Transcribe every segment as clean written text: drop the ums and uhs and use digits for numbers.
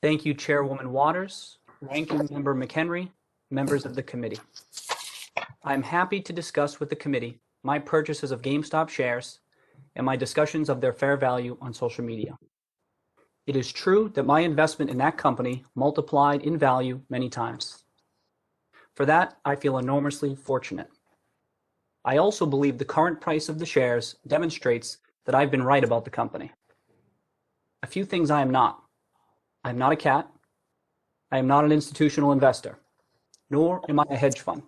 Thank you, Chairwoman Waters, Ranking Member McHenry, members of the committee. I'm happy to discuss with the committee my purchases of GameStop shares and my discussions of their fair value on social media. It is true that my investment in that company multiplied in value many times. For that, I feel enormously fortunate. I also believe the current price of the shares demonstrates that I've been right about the company. A few things I am not. I am not a cat. I am not an institutional investor, nor am I a hedge fund.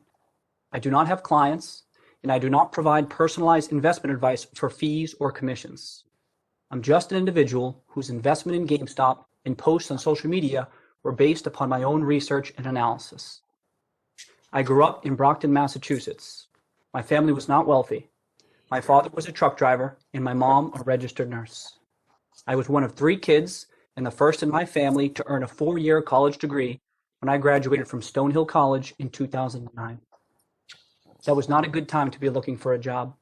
I do not have clients, and I do not provide personalized investment advice for fees or commissions. I'm just an individual whose investment in GameStop and posts on social media were based upon my own research and analysis. I grew up in Brockton, Massachusetts. My family was not wealthy. My father was a truck driver and my mom a registered nurse. I was one of 3 kids and the first in my family to earn a 4-year college degree when I graduated from Stonehill College in 2009. That was not a good time to be looking for a job.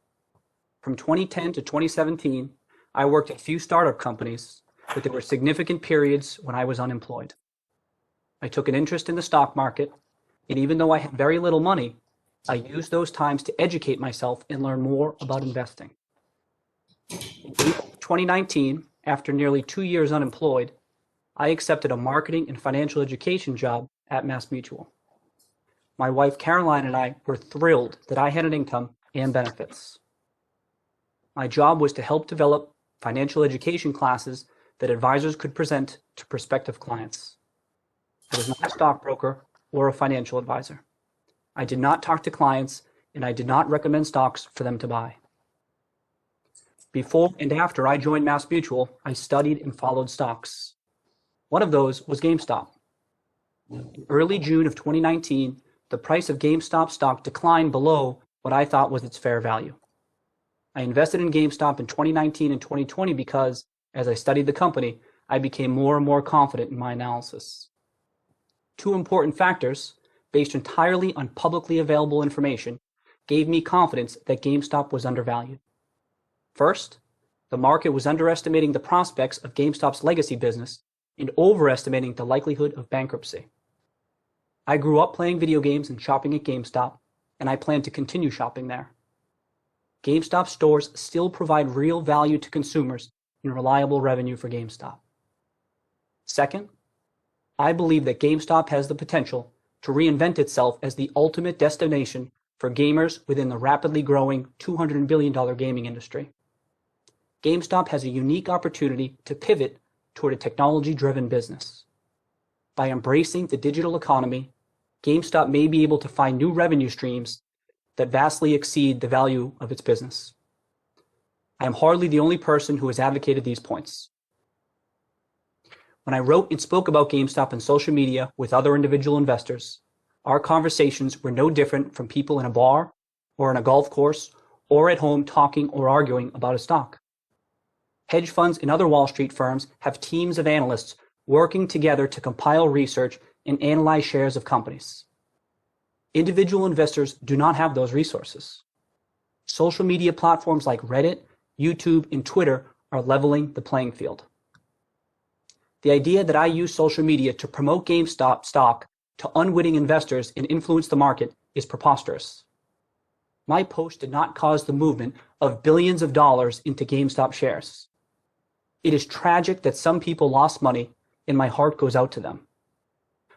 From 2010 to 2017, I worked at a few startup companies, but there were significant periods when I was unemployed. I took an interest in the stock market, and even though I had very little money, I used those times to educate myself and learn more about investing. In 2019, after nearly 2 years unemployed, I accepted a marketing and financial education job at MassMutual. My wife Caroline and I were thrilled that I had an income and benefits. My job was to help develop financial education classes that advisors could present to prospective clients. I was not a stockbroker or a financial advisor. I did not talk to clients, and I did not recommend stocks for them to buy. Before and after I joined MassMutual, I studied and followed stocks. One of those was GameStop. In early June of 2019, the price of GameStop stock declined below what I thought was its fair value. I invested in GameStop in 2019 and 2020 because, as I studied the company, I became more and more confident in my analysis. 2 important factors, based entirely on publicly available information, gave me confidence that GameStop was undervalued. First, the market was underestimating the prospects of GameStop's legacy business and overestimating the likelihood of bankruptcy. I grew up playing video games and shopping at GameStop, and I plan to continue shopping there. GameStop stores still provide real value to consumers and reliable revenue for GameStop. Second, I believe that GameStop has the potential to reinvent itself as the ultimate destination for gamers within the rapidly growing $200 billion gaming industry. GameStop has a unique opportunity to pivot toward a technology-driven business. By embracing the digital economy, GameStop may be able to find new revenue streams that vastly exceed the value of its business. I am hardly the only person who has advocated these points. When I wrote and spoke about GameStop on social media with other individual investors, our conversations were no different from people in a bar or on a golf course or at home talking or arguing about a stock. Hedge funds and other Wall Street firms have teams of analysts working together to compile research and analyze shares of companies. Individual investors do not have those resources. Social media platforms like Reddit, YouTube, and Twitter are leveling the playing field. The idea that I use social media to promote GameStop stock to unwitting investors and influence the market is preposterous. My post did not cause the movement of billions of dollars into GameStop shares. It is tragic that some people lost money, and my heart goes out to them.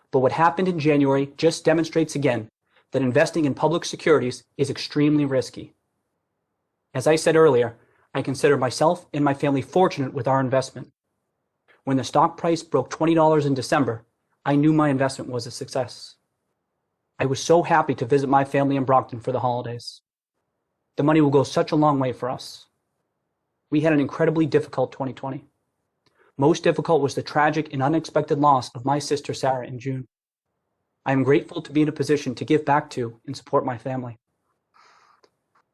But what happened in January just demonstrates again that investing in public securities is extremely risky. As I said earlier, I consider myself and my family fortunate with our investment. When the stock price broke $20 in December, I knew my investment was a success. I was so happy to visit my family in Brockton for the holidays. The money will go such a long way for us. We had an incredibly difficult 2020. Most difficult was the tragic and unexpected loss of my sister Sarah in June. I am grateful to be in a position to give back to and support my family.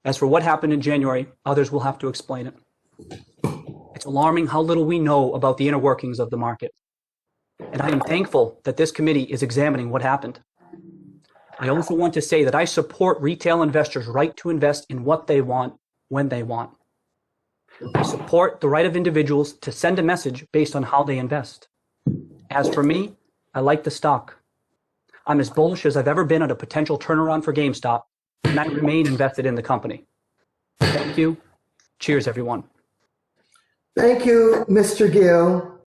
As for what happened in January, others will have to explain it. It's alarming how little we know about the inner workings of the market. And I am thankful that this committee is examining what happened. I also want to say that I support retail investors' right to invest in what they want, when they want. I support the right of individuals to send a message based on how they invest. As for me, I like the stock. I'm as bullish as I've ever been on a potential turnaround for GameStop, and I remain invested in the company. Thank you. Cheers, everyone. Thank you, Mr. Gill.